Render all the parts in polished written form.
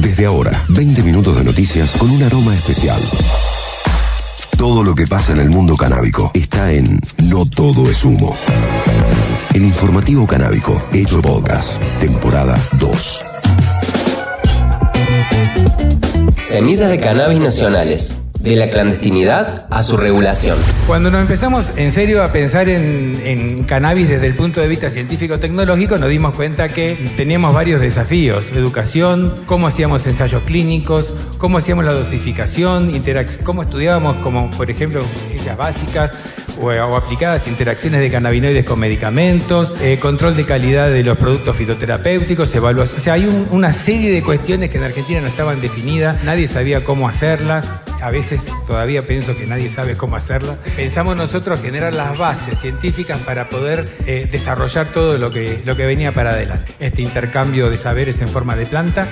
Desde ahora, 20 minutos de noticias con un aroma especial. Todo lo que pasa en el mundo canábico está en No Todo es Humo. El informativo canábico hecho podcast, temporada 2. Semillas de cannabis nacionales. De la clandestinidad a su regulación. Cuando nos empezamos en serio a pensar en cannabis desde el punto de vista científico-tecnológico, nos dimos cuenta que teníamos varios desafíos. Educación, cómo hacíamos ensayos clínicos, cómo hacíamos la dosificación, cómo estudiábamos, como por ejemplo, ciencias básicas o aplicadas interacciones de cannabinoides con medicamentos, control de calidad de los productos fitoterapéuticos, evaluación. O sea, hay una serie de cuestiones que en Argentina no estaban definidas, nadie sabía cómo hacerlas. A veces todavía pienso que nadie sabe cómo hacerla. Pensamos nosotros generar las bases científicas para poder desarrollar todo lo que venía para adelante. Este intercambio de saberes en forma de planta.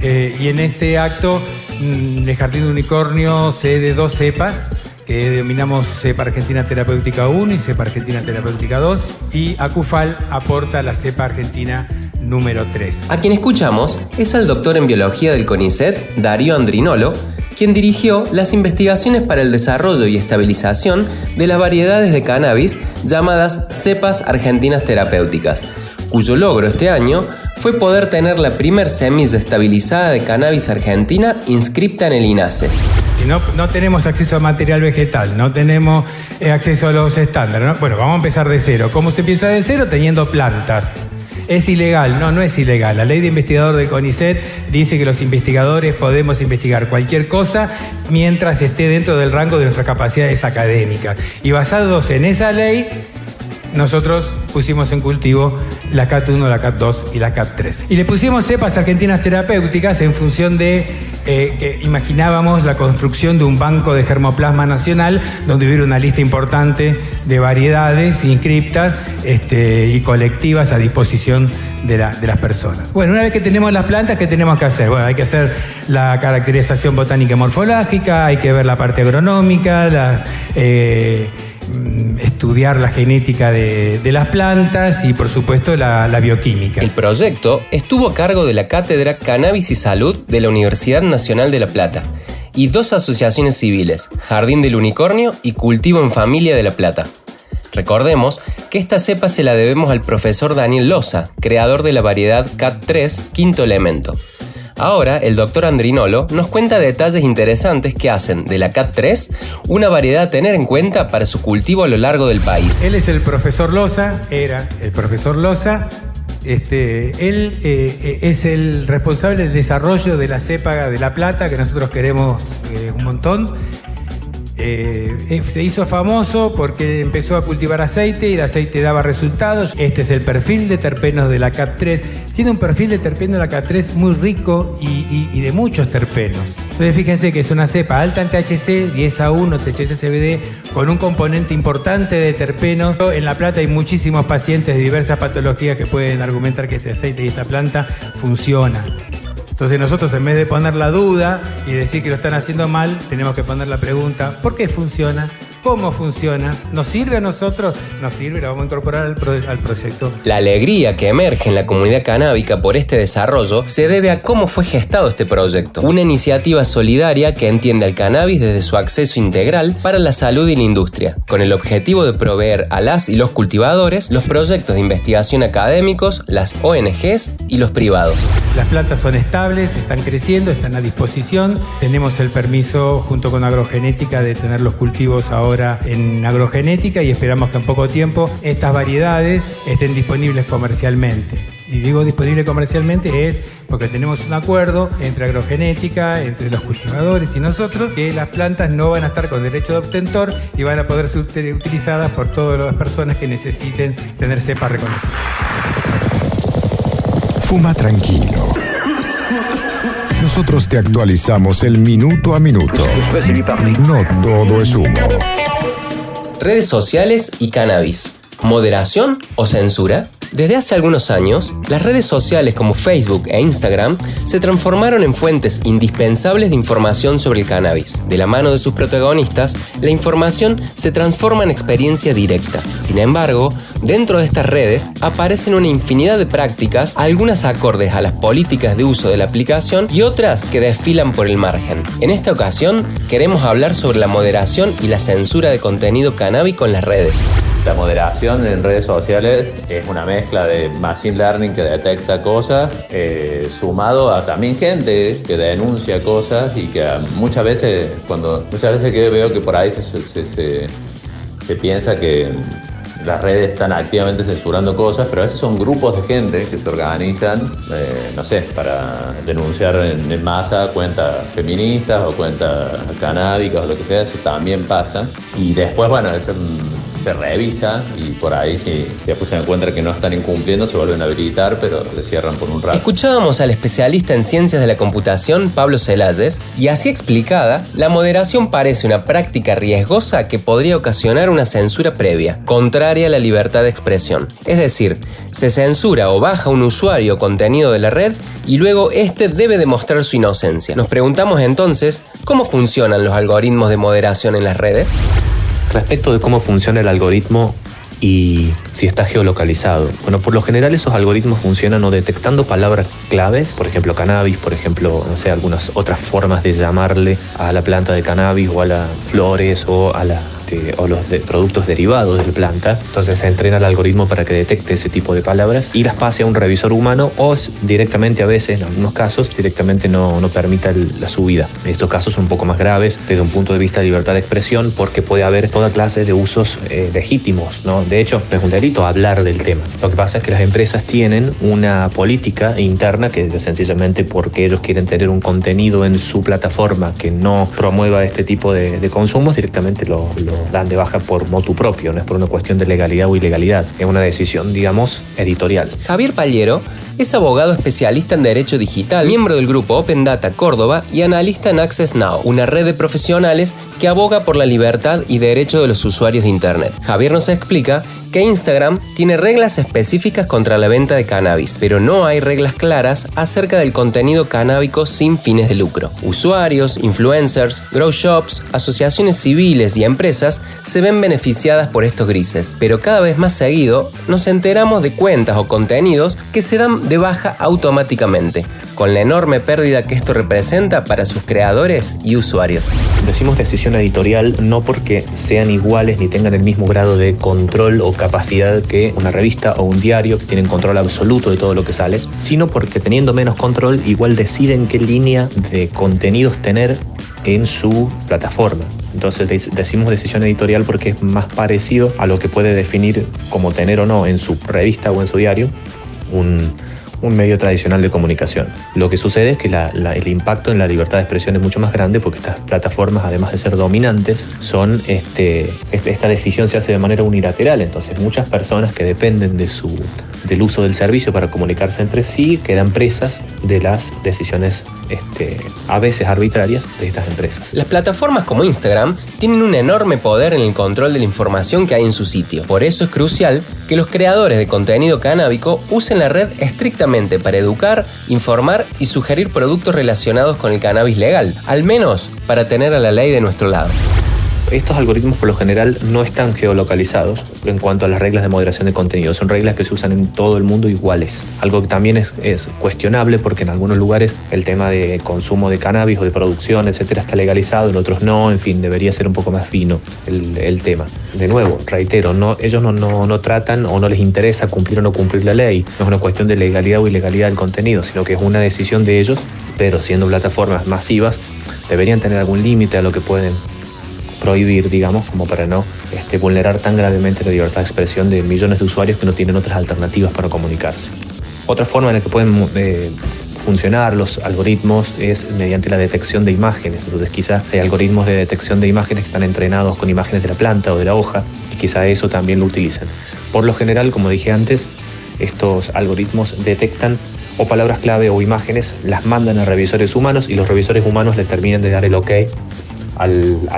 Y en este acto, el Jardín de Unicornio cede 2 cepas, que denominamos Cepa Argentina Terapéutica 1 y Cepa Argentina Terapéutica 2. Y Acufal aporta la Cepa Argentina número 3. A quien escuchamos es al doctor en biología del CONICET, Darío Andrinolo, quien dirigió las investigaciones para el desarrollo y estabilización de las variedades de cannabis llamadas cepas argentinas terapéuticas, cuyo logro este año fue poder tener la primer semilla estabilizada de cannabis argentina inscripta en el INASE. Si no tenemos acceso a material vegetal, no tenemos acceso a los estándares, ¿no? Bueno, vamos a empezar de cero. ¿Cómo se empieza de cero? Teniendo plantas. ¿Es ilegal? No es ilegal. La ley de investigador del CONICET dice que los investigadores podemos investigar cualquier cosa mientras esté dentro del rango de nuestras capacidades académicas. Y basados en esa ley, nosotros pusimos en cultivo la CAT 1, la CAT 2 y la CAT 3. Y le pusimos cepas argentinas terapéuticas en función de que imaginábamos la construcción de un banco de germoplasma nacional donde hubiera una lista importante de variedades inscriptas y colectivas a disposición de las personas. Bueno, una vez que tenemos las plantas, ¿qué tenemos que hacer? Bueno, hay que hacer la caracterización botánica y morfológica, hay que ver la parte agronómica, estudiar la genética de las plantas y por supuesto la bioquímica. El proyecto estuvo a cargo de la Cátedra Cannabis y Salud de la Universidad Nacional de La Plata y 2 asociaciones civiles, Jardín del Unicornio y Cultivo en Familia de La Plata. Recordemos que esta cepa se la debemos al profesor Daniel Loza, creador de la variedad CAT 3, quinto elemento. Ahora, el doctor Andrinolo nos cuenta detalles interesantes que hacen de la CAT 3 una variedad a tener en cuenta para su cultivo a lo largo del país. Él es el profesor Loza, era el profesor Loza. Él es el responsable del desarrollo de la cepa de La Plata, que nosotros queremos un montón. Se hizo famoso porque empezó a cultivar aceite y el aceite daba resultados. Este es el perfil de terpenos de la CAT 3. Tiene un perfil de terpeno de la CAT 3 muy rico y de muchos terpenos. Entonces fíjense que es una cepa alta en THC, 10A1, THC-CBD, con un componente importante de terpenos. En La Plata hay muchísimos pacientes de diversas patologías que pueden argumentar que este aceite y esta planta funciona. Entonces nosotros, en vez de poner la duda y decir que lo están haciendo mal, tenemos que poner la pregunta: ¿por qué funciona? ¿Cómo funciona? ¿Nos sirve a nosotros? Nos sirve, lo vamos a incorporar al proyecto. La alegría que emerge en la comunidad canábica por este desarrollo se debe a cómo fue gestado este proyecto. Una iniciativa solidaria que entiende al cannabis desde su acceso integral para la salud y la industria, con el objetivo de proveer a las y los cultivadores los proyectos de investigación académicos, las ONGs y los privados. Las plantas son estables, están creciendo, están a disposición. Tenemos el permiso junto con agrogenética de tener los cultivos ahora en agrogenética y esperamos que en poco tiempo estas variedades estén disponibles comercialmente. Y digo disponible comercialmente es porque tenemos un acuerdo entre agrogenética, entre los cultivadores y nosotros, que las plantas no van a estar con derecho de obtentor y van a poder ser utilizadas por todas las personas que necesiten tener cepa reconocida. Fuma tranquilo. Nosotros te actualizamos el minuto a minuto. No todo es humo. Redes sociales y cannabis. ¿Moderación o censura? Desde hace algunos años, las redes sociales como Facebook e Instagram se transformaron en fuentes indispensables de información sobre el cannabis. De la mano de sus protagonistas, la información se transforma en experiencia directa. Sin embargo, dentro de estas redes aparecen una infinidad de prácticas, algunas acordes a las políticas de uso de la aplicación y otras que desfilan por el margen. En esta ocasión, queremos hablar sobre la moderación y la censura de contenido canábico en las redes. La moderación en redes sociales es una mezcla de machine learning que detecta cosas, sumado a también gente que denuncia cosas y que muchas veces que veo que por ahí se piensa que las redes están activamente censurando cosas, pero a veces son grupos de gente que se organizan, para denunciar en masa cuentas feministas o cuentas canábicas o lo que sea. Eso también pasa. Y después, eso se revisa y por ahí si después se encuentra que no están incumpliendo, se vuelven a habilitar, pero le cierran por un rato. Escuchábamos al especialista en ciencias de la computación, Pablo Celalles, y así explicada, la moderación parece una práctica riesgosa que podría ocasionar una censura previa, contraria a la libertad de expresión. Es decir, se censura o baja un usuario o contenido de la red y luego este debe demostrar su inocencia. Nos preguntamos entonces, ¿cómo funcionan los algoritmos de moderación en las redes? Respecto de cómo funciona el algoritmo y si está geolocalizado. Bueno, por lo general esos algoritmos funcionan o detectando palabras claves, por ejemplo cannabis, por ejemplo, algunas otras formas de llamarle a la planta de cannabis o a las flores o a los productos derivados de la planta. Entonces se entrena el algoritmo para que detecte ese tipo de palabras y las pase a un revisor humano o directamente, a veces, en algunos casos, directamente no permita la subida. En estos casos son un poco más graves desde un punto de vista de libertad de expresión, porque puede haber toda clase de usos legítimos, ¿no? De hecho, no es un delito hablar del tema. Lo que pasa es que las empresas tienen una política interna que sencillamente porque ellos quieren tener un contenido en su plataforma que no promueva este tipo de consumos, directamente lo dan de baja por motu propio, no es por una cuestión de legalidad o ilegalidad, es una decisión, digamos, editorial. Javier Paliero es abogado especialista en Derecho Digital, miembro del grupo Open Data Córdoba y analista en Access Now, una red de profesionales que aboga por la libertad y derecho de los usuarios de Internet. Javier nos explica que Instagram tiene reglas específicas contra la venta de cannabis, pero no hay reglas claras acerca del contenido canábico sin fines de lucro. Usuarios, influencers, grow shops, asociaciones civiles y empresas se ven beneficiadas por estos grises, pero cada vez más seguido nos enteramos de cuentas o contenidos que se dan de baja automáticamente, con la enorme pérdida que esto representa para sus creadores y usuarios. Decimos decisión editorial no porque sean iguales ni tengan el mismo grado de control o capacidad que una revista o un diario que tienen control absoluto de todo lo que sale, sino porque teniendo menos control igual deciden qué línea de contenidos tener en su plataforma. Entonces decimos decisión editorial porque es más parecido a lo que puede definir como tener o no en su revista o en su diario un medio tradicional de comunicación. Lo que sucede es que el impacto en la libertad de expresión es mucho más grande porque estas plataformas, además de ser dominantes, esta decisión se hace de manera unilateral. Entonces muchas personas que dependen del uso del servicio para comunicarse entre sí quedan presas de las decisiones a veces arbitrarias de estas empresas. Las plataformas como Instagram tienen un enorme poder en el control de la información que hay en su sitio. Por eso es crucial que los creadores de contenido canábico usen la red estrictamente para educar, informar y sugerir productos relacionados con el cannabis legal, al menos para tener a la ley de nuestro lado. Estos algoritmos por lo general no están geolocalizados en cuanto a las reglas de moderación de contenido. Son reglas que se usan en todo el mundo iguales. Algo que también es cuestionable porque en algunos lugares el tema de consumo de cannabis o de producción, etcétera, está legalizado, en otros no. En fin, debería ser un poco más fino el tema. De nuevo, reitero, ellos no tratan o no les interesa cumplir o no cumplir la ley. No es una cuestión de legalidad o ilegalidad del contenido, sino que es una decisión de ellos, pero siendo plataformas masivas, deberían tener algún límite a lo que pueden prohibir, digamos, como para no vulnerar tan gravemente la libertad de expresión de millones de usuarios que no tienen otras alternativas para comunicarse. Otra forma en la que pueden funcionar los algoritmos es mediante la detección de imágenes. Entonces quizás hay algoritmos de detección de imágenes que están entrenados con imágenes de la planta o de la hoja y quizá eso también lo utilizan. Por lo general, como dije antes, estos algoritmos detectan o palabras clave o imágenes, las mandan a revisores humanos y los revisores humanos le terminan de dar el OK a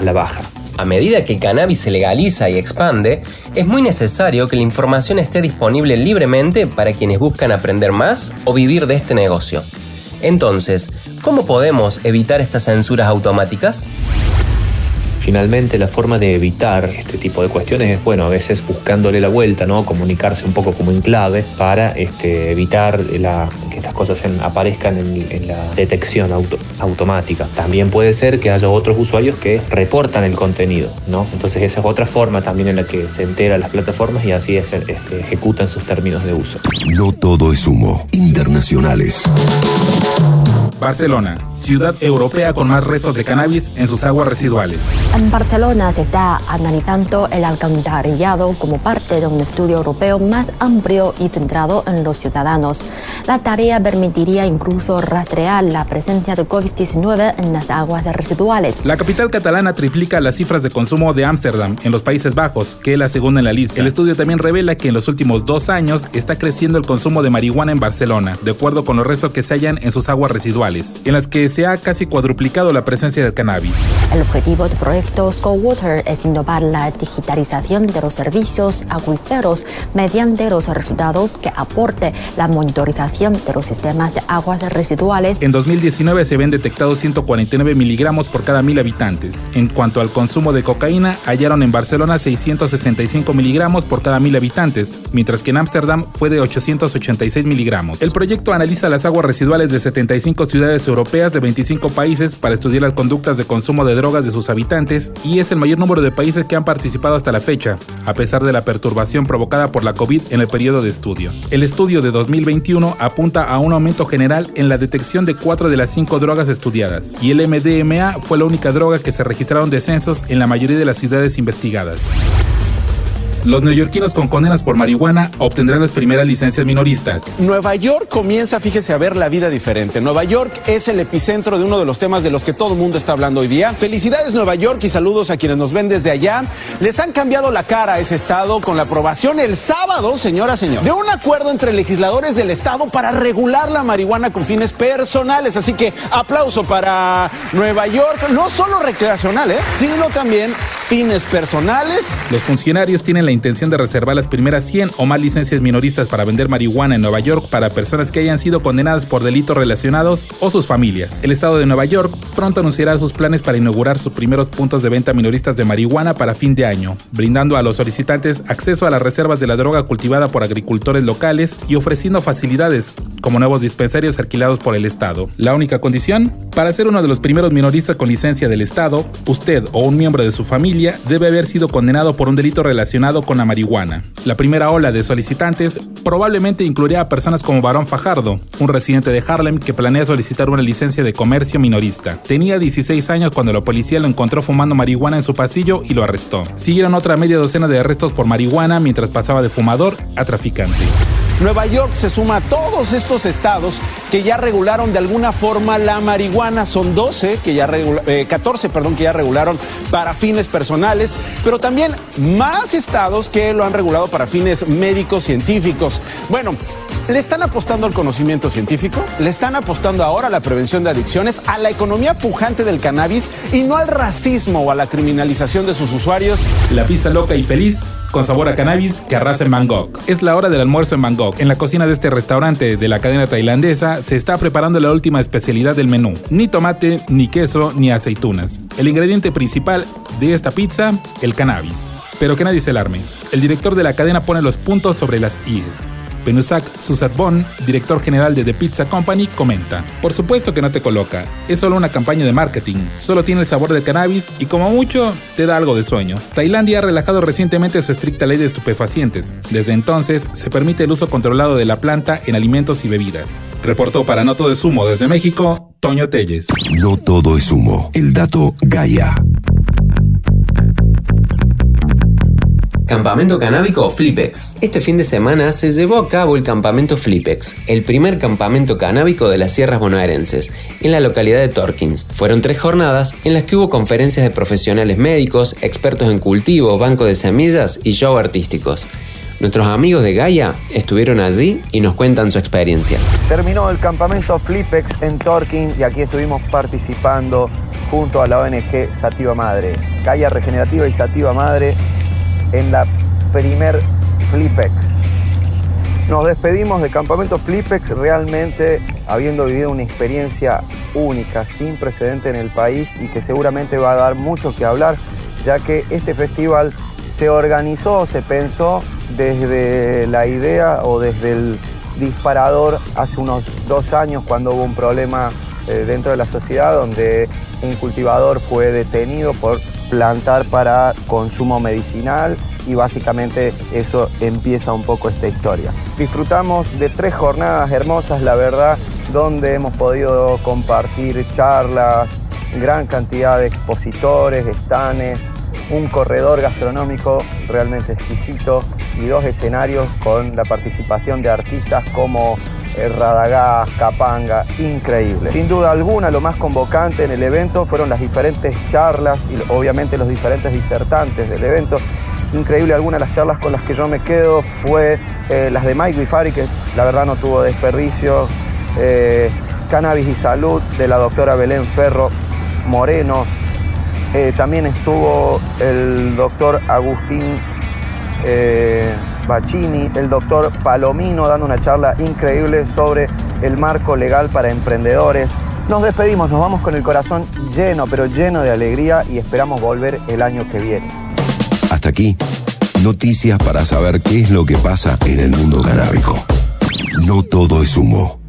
la baja. A medida que el cannabis se legaliza y expande, es muy necesario que la información esté disponible libremente para quienes buscan aprender más o vivir de este negocio. Entonces, ¿cómo podemos evitar estas censuras automáticas? Finalmente, la forma de evitar este tipo de cuestiones es, a veces buscándole la vuelta, ¿no? Comunicarse un poco como en clave para evitar que estas cosas aparezcan en la detección automática. También puede ser que haya otros usuarios que reportan el contenido, ¿no? Entonces esa es otra forma también en la que se enteran las plataformas y así ejecutan sus términos de uso. No todo es humo. Internacionales. Barcelona, ciudad europea con más restos de cannabis en sus aguas residuales. En Barcelona se está analizando el alcantarillado como parte de un estudio europeo más amplio y centrado en los ciudadanos. La tarea permitiría incluso rastrear la presencia de COVID-19 en las aguas residuales. La capital catalana triplica las cifras de consumo de Ámsterdam en los Países Bajos, que es la segunda en la lista. El estudio también revela que en los últimos 2 años está creciendo el consumo de marihuana en Barcelona, de acuerdo con los restos que se hallan en sus aguas residuales, en las que se ha casi cuadruplicado la presencia del cannabis. El objetivo del proyecto ScoWater es innovar la digitalización de los servicios acuíferos mediante los resultados que aporte la monitorización de los sistemas de aguas residuales. En 2019 se habían detectado 149 miligramos por cada 1.000 habitantes. En cuanto al consumo de cocaína, hallaron en Barcelona 665 miligramos por cada 1.000 habitantes, mientras que en Ámsterdam fue de 886 miligramos. El proyecto analiza las aguas residuales de 75 ciudades europeas de 25 países para estudiar las conductas de consumo de drogas de sus habitantes y es el mayor número de países que han participado hasta la fecha, a pesar de la perturbación provocada por la COVID en el periodo de estudio. El estudio de 2021 apunta a un aumento general en la detección de 4 de las 5 drogas estudiadas y el MDMA fue la única droga que se registraron descensos en la mayoría de las ciudades investigadas. Los neoyorquinos con condenas por marihuana obtendrán las primeras licencias minoristas. Nueva York comienza, fíjese, a ver la vida diferente. Nueva York es el epicentro de uno de los temas de los que todo el mundo está hablando hoy día. Felicidades Nueva York y saludos a quienes nos ven desde allá. Les han cambiado la cara a ese estado con la aprobación el sábado, señora, de un acuerdo entre legisladores del estado para regular la marihuana con fines personales. Así que aplauso para Nueva York, no solo recreacional, sino también fines personales. Los funcionarios tienen la intención de reservar las primeras 100 o más licencias minoristas para vender marihuana en Nueva York para personas que hayan sido condenadas por delitos relacionados o sus familias. El estado de Nueva York pronto anunciará sus planes para inaugurar sus primeros puntos de venta minoristas de marihuana para fin de año, brindando a los solicitantes acceso a las reservas de la droga cultivada por agricultores locales y ofreciendo facilidades como nuevos dispensarios alquilados por el estado. La única condición: para ser uno de los primeros minoristas con licencia del estado, usted o un miembro de su familia debe haber sido condenado por un delito relacionado con la marihuana. La primera ola de solicitantes probablemente incluirá a personas como Barón Fajardo, un residente de Harlem que planea solicitar una licencia de comercio minorista. Tenía 16 años cuando la policía lo encontró fumando marihuana en su pasillo y lo arrestó. Siguieron otra media docena de arrestos por marihuana mientras pasaba de fumador a traficante. Nueva York se suma a todos estos estados que ya regularon de alguna forma la marihuana. Son 14 que ya regularon para fines personales, pero también más estados que lo han regulado para fines médicos científicos. Bueno, ¿le están apostando al conocimiento científico? ¿Le están apostando ahora a la prevención de adicciones, a la economía pujante del cannabis y no al racismo o a la criminalización de sus usuarios? La pizza loca y feliz, con sabor a cannabis, que arrasa en Bangkok. Es la hora del almuerzo en Bangkok. En la cocina de este restaurante de la cadena tailandesa se está preparando la última especialidad del menú. Ni tomate, ni queso, ni aceitunas. El ingrediente principal de esta pizza, el cannabis. Pero que nadie se alarme. El director de la cadena pone los puntos sobre las íes. Penusak Susatbon, director general de The Pizza Company, comenta: por supuesto que no te coloca, es solo una campaña de marketing, solo tiene el sabor del cannabis y como mucho te da algo de sueño. Tailandia ha relajado recientemente su estricta ley de estupefacientes. Desde entonces se permite el uso controlado de la planta en alimentos y bebidas. Reportó para No Todo es Humo desde México, Toño Telles. No todo es humo. El dato Gaia. Campamento canábico Flipex. Este fin de semana se llevó a cabo el campamento Flipex, el primer campamento canábico de las sierras bonaerenses, en la localidad de Torkins. Fueron 3 jornadas en las que hubo conferencias de profesionales médicos, expertos en cultivo, banco de semillas y show artísticos. Nuestros amigos de Gaia estuvieron allí y nos cuentan su experiencia. Terminó el campamento Flipex en Torkins y aquí estuvimos participando junto a la ONG Sativa Madre. Calle Regenerativa y Sativa Madre en la primer Flipex. Nos despedimos de Campamento Flipex realmente habiendo vivido una experiencia única, sin precedente en el país y que seguramente va a dar mucho que hablar, ya que este festival se organizó, se pensó desde la idea o desde el disparador hace unos 2 años cuando hubo un problema dentro de la sociedad donde un cultivador fue detenido por plantar para consumo medicinal y básicamente eso empieza un poco esta historia. Disfrutamos de 3 jornadas hermosas, la verdad, donde hemos podido compartir charlas, gran cantidad de expositores, stands, un corredor gastronómico realmente exquisito y 2 escenarios con la participación de artistas como Radagás, Capanga, increíble. Sin duda alguna, lo más convocante en el evento fueron las diferentes charlas y obviamente los diferentes disertantes del evento. Increíble, algunas de las charlas con las que yo me quedo fue las de Mike Bifari, que la verdad no tuvo desperdicio, Cannabis y Salud, de la doctora Belén Ferro Moreno, también estuvo el doctor Agustín Bacchini, el doctor Palomino dando una charla increíble sobre el marco legal para emprendedores. Nos despedimos, nos vamos con el corazón lleno, pero lleno de alegría y esperamos volver el año que viene. Hasta aquí, noticias para saber qué es lo que pasa en el mundo canábico. No todo es humo.